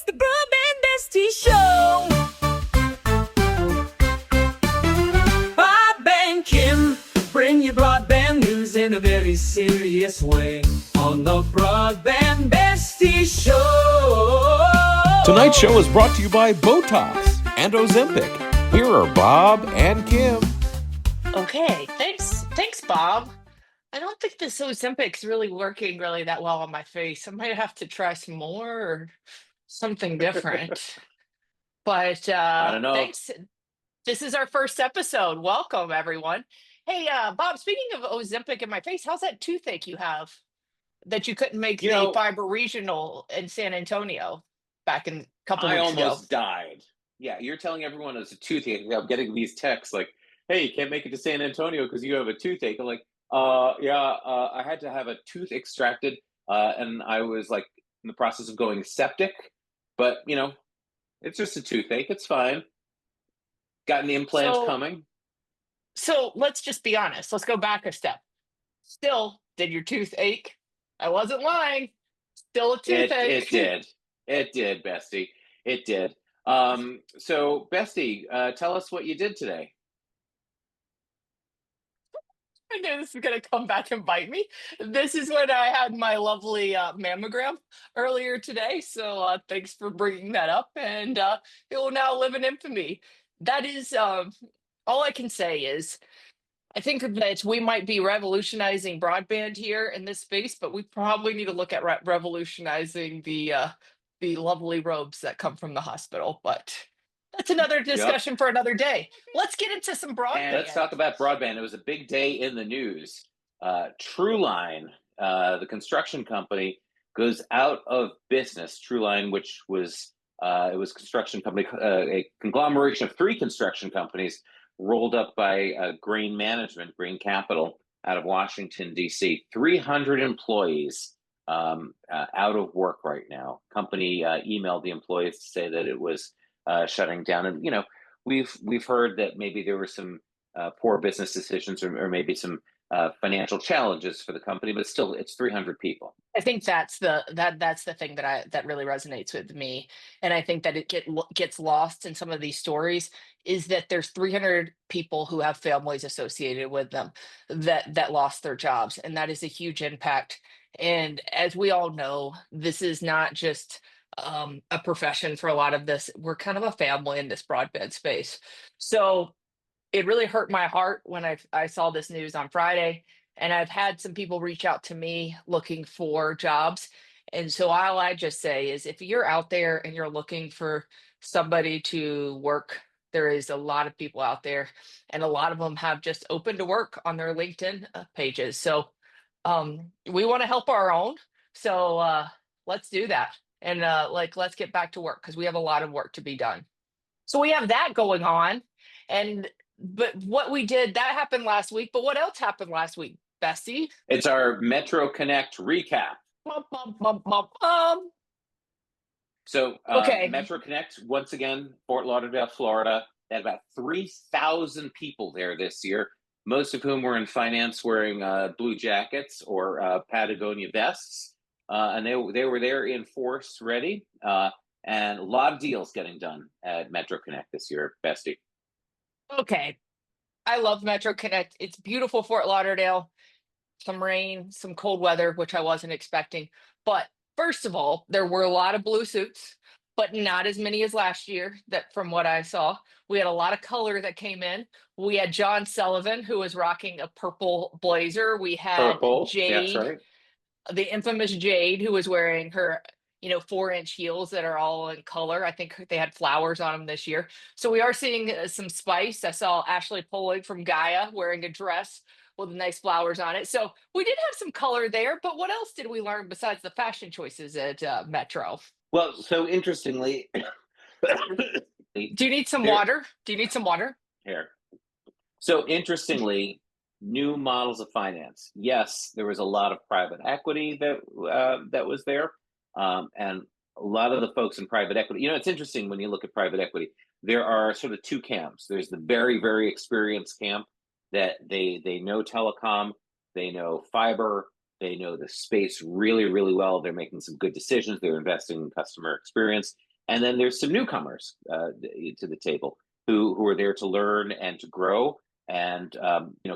It's the Broadband Besties Show. Bob and Kim bring you broadband news in a very serious way on the Broadband Besties Show. Tonight's show is brought to you by Botox and Ozempic. Here are Bob and Kim. Okay, thanks, Bob. I don't think this Ozempic's really working really that well on my face. I might have to try some more or something different. But I don't know. thanks. This is our first episode. Welcome, everyone. Hey, Bob, speaking of Ozempic in my face, how's that toothache you have that you couldn't make You the know, fiber regional in San Antonio back in a couple I weeks ago? almost died. Yeah, you're telling everyone it's a toothache. I'm getting these texts like, "Hey, you can't make it to San Antonio because you have a toothache." I'm like, yeah, I had to have a tooth extracted, and I was like in the process of going septic, but it's just a toothache. It's fine. Got an implant So, coming. so let's just be honest. Let's go back a step. Still, did your tooth ache? I wasn't lying. Still a It toothache. did. It did, Bestie. It did. So Bestie, tell us what you did today. I knew this was going to come back and bite me. This is when I had my lovely mammogram earlier today. So thanks for bringing that up. And it will now live in infamy. That is all I can say is I think that we might be revolutionizing broadband here in this space, but we probably need to look at revolutionizing the lovely robes that come from the hospital. But that's another Yep. discussion for another day. Let's get into some And let's broadband. talk about broadband. It was a big day in the news. Trueline, the construction company, goes out of business. Trueline, which was it was a construction company, a conglomeration of three construction companies, rolled up by Grain Management, Grain Capital, out of Washington D.C. 300 employees out of work right now. Company emailed the employees to say that it was shutting down, and we've heard that maybe there were some poor business decisions or maybe some financial challenges for the company, but still, it's 300 people. I think that's the thing that really resonates with me, and I think that gets lost in some of these stories is that there's 300 people who have families associated with them that lost their jobs, and that is a huge impact. And as we all know, this is not just a profession for a lot of this. We're kind of a family in this broadband space, so it really hurt my heart when I saw this news on Friday, and I've had some people reach out to me looking for jobs. And so all I just say is if you're out there and you're looking for somebody to work, there is a lot of people out there, and a lot of them have just open to work on their LinkedIn pages. So we want to help our own. So let's do that. And let's get back to work because we have a lot of work to be done. So we have that going on. And but what we did that happened last week. But what else happened last week, Bessie? It's our Metro Connect recap. Bum, bum, bum, bum, bum. So Okay. Metro Connect, once again, Fort Lauderdale, Florida, they had about 3,000 people there this year, most of whom were in finance wearing blue jackets or Patagonia vests. And they were there in force, ready. And a lot of deals getting done at Metro Connect this year, Bestie. Okay. I love Metro Connect. It's beautiful Fort Lauderdale. Some rain, some cold weather, which I wasn't expecting. But first of all, there were a lot of blue suits, but not as many as last year. That from what I saw, we had a lot of color that came in. We had John Sullivan, who was rocking a purple blazer. We had Purple, that's Jade, right. the infamous Jade, who was wearing her 4-inch heels that are all in color. I think they had flowers on them this year. So we are seeing some spice. I saw Ashley Polig from Gaia wearing a dress with nice flowers on it. So we did have some color there. But what else did we learn besides the fashion choices at Metro? Well, so interestingly, Do you need some there water? Do you need some water? here. So interestingly, new models of finance. Yes, there was a lot of private equity that was there, and a lot of the folks in private equity. It's interesting when you look at private equity. There are sort of two camps. There's the very very experienced camp that they know telecom, they know fiber, they know the space really really well. They're making some good decisions. They're investing in customer experience. And then there's some newcomers to the table who are there to learn and to grow, and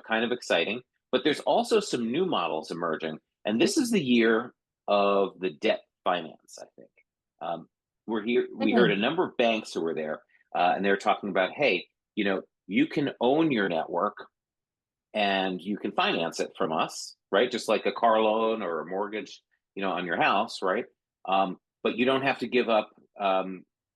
kind of exciting. But there's also some new models emerging, and this is the year of the debt finance. I think we heard a number of banks who were there, and they're talking about, hey, you can own your network and you can finance it from us, right? Just like a car loan or a mortgage, on your house, right? But you don't have to give up,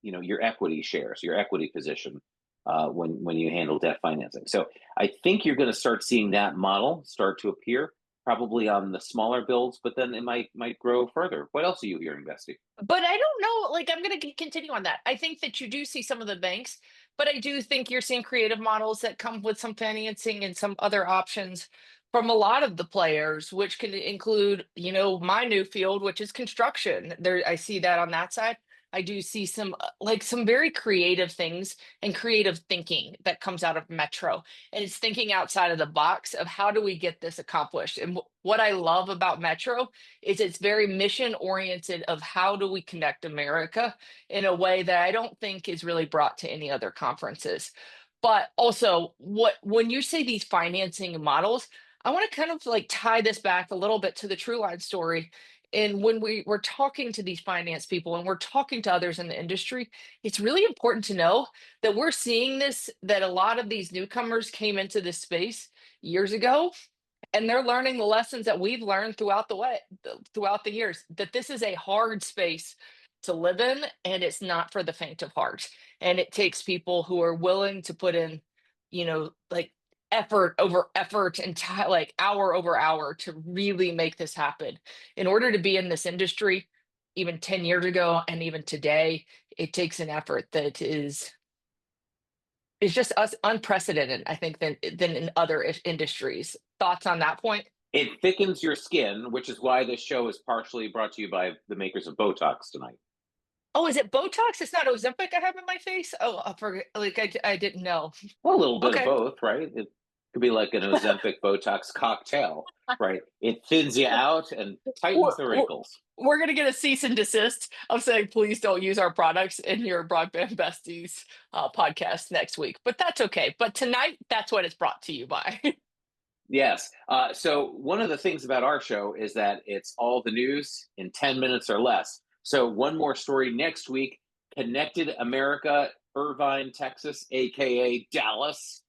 your equity shares, your equity position when you handle debt financing. So I think you're going to start seeing that model start to appear, probably on the smaller builds, but then it might grow further. What else are you hearing, Bestie? But I don't know, like, I'm going to continue on that. I think that you do see some of the banks, but I do think you're seeing creative models that come with some financing and some other options from a lot of the players, which can include, my new field, which is construction. There, I see that on that side. I do see some like some very creative things and creative thinking that comes out of Metro. And it's thinking outside of the box of how do we get this accomplished. And what I love about Metro is it's very mission oriented of how do we connect America in a way that I don't think is really brought to any other conferences. But also, when you say these financing models, I want to kind of like tie this back a little bit to the True Line story. And when we're talking to these finance people and we're talking to others in the industry, it's really important to know that we're seeing this, that a lot of these newcomers came into this space years ago, and they're learning the lessons that we've learned throughout the years, that this is a hard space to live in, and it's not for the faint of heart. And it takes people who are willing to put in, like effort over effort and like hour over hour to really make this happen. In order to be in this industry, even 10 years ago and even today, it takes an effort that is just us unprecedented, I think, than in other industries. Thoughts on that point? It thickens your skin, which is why this show is partially brought to you by the makers of Botox tonight. Oh, is it Botox? It's not Ozempic I have in my face? Oh, I forget. Like I didn't know. Well, a little bit of Okay. both, right? It could be like an Ozempic Botox cocktail, right? It thins you out and tightens the We're, wrinkles. we're gonna get a cease and desist of saying please don't use our products in your Broadband Besties podcast next week, but that's okay. But tonight, that's what it's brought to you by. Yes. So one of the things about our show is that it's all the news in 10 minutes or less. So one more story next week, Connected America, Irvine, Texas, aka Dallas.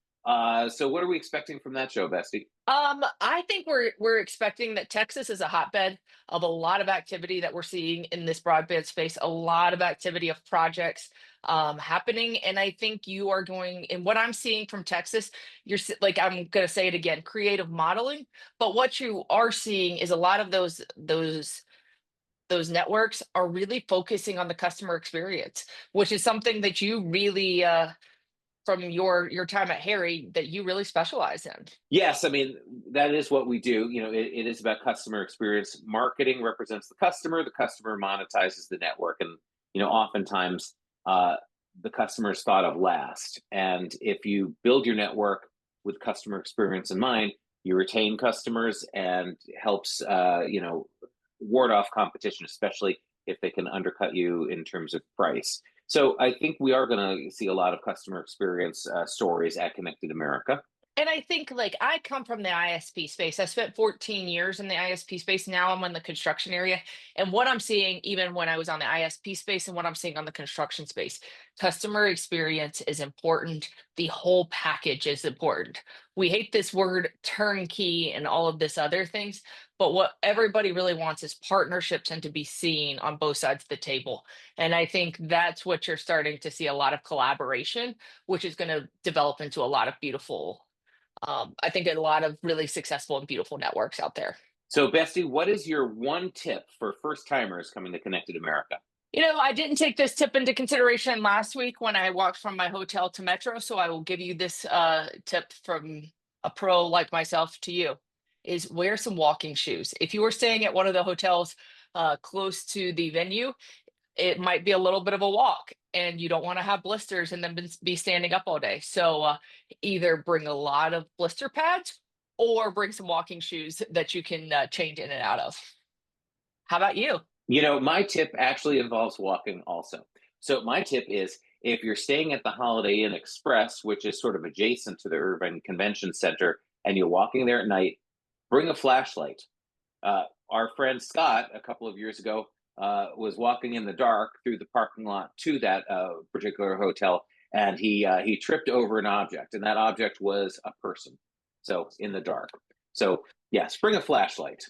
So what are we expecting from that show, Bestie? I think we're expecting that Texas is a hotbed of a lot of activity that we're seeing in this broadband space, a lot of activity of projects happening. And I think you are going, and what I'm seeing from Texas, like, I'm going to say it again, creative modeling. But what you are seeing is a lot of those networks are really focusing on the customer experience, which is something that you really from your time at Harry, that you really specialize in. Yes, I mean, that is what we do. It is about customer experience. Marketing represents the customer monetizes the network. And, oftentimes the customer is thought of last. And if you build your network with customer experience in mind, you retain customers and helps, ward off competition, especially if they can undercut you in terms of price. So I think we are going to see a lot of customer experience stories at Connected America. And I think, like, I come from the ISP space. I spent 14 years in the ISP space. Now I'm in the construction area. And what I'm seeing, even when I was on the ISP space and what I'm seeing on the construction space, customer experience is important. The whole package is important. We hate this word turnkey and all of this other things, but what everybody really wants is partnerships and to be seen on both sides of the table. And I think that's what you're starting to see, a lot of collaboration, which is going to develop into a lot of beautiful, I think, a lot of really successful and beautiful networks out there. So, Bestie, what is your one tip for first timers coming to Connected America? I didn't take this tip into consideration last week when I walked from my hotel to Metro, so I will give you this tip from a pro like myself to you, is wear some walking shoes. If you were staying at one of the hotels close to the venue, it might be a little bit of a walk, and you don't want to have blisters and then be standing up all day. So either bring a lot of blister pads or bring some walking shoes that you can change in and out of. How about you? My tip actually involves walking also. So my tip is, if you're staying at the Holiday Inn Express, which is sort of adjacent to the Urban Convention Center, and you're walking there at night, bring a flashlight. Our friend Scott, a couple of years ago, was walking in the dark through the parking lot to that particular hotel, and he tripped over an object, and that object was a person. So in the dark. So yes, bring a flashlight.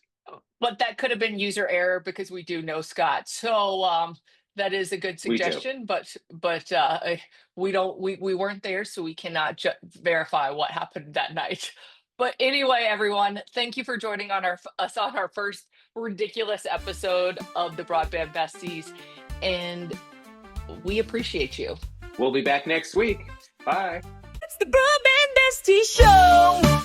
But that could have been user error because we do know Scott. So that is a good We do. suggestion, but we weren't there, so we cannot verify what happened that night. But anyway, everyone, thank you for joining us on our first ridiculous episode of the Broadband Besties, and we appreciate you. We'll be back next week. Bye. It's the Broadband Besties Show.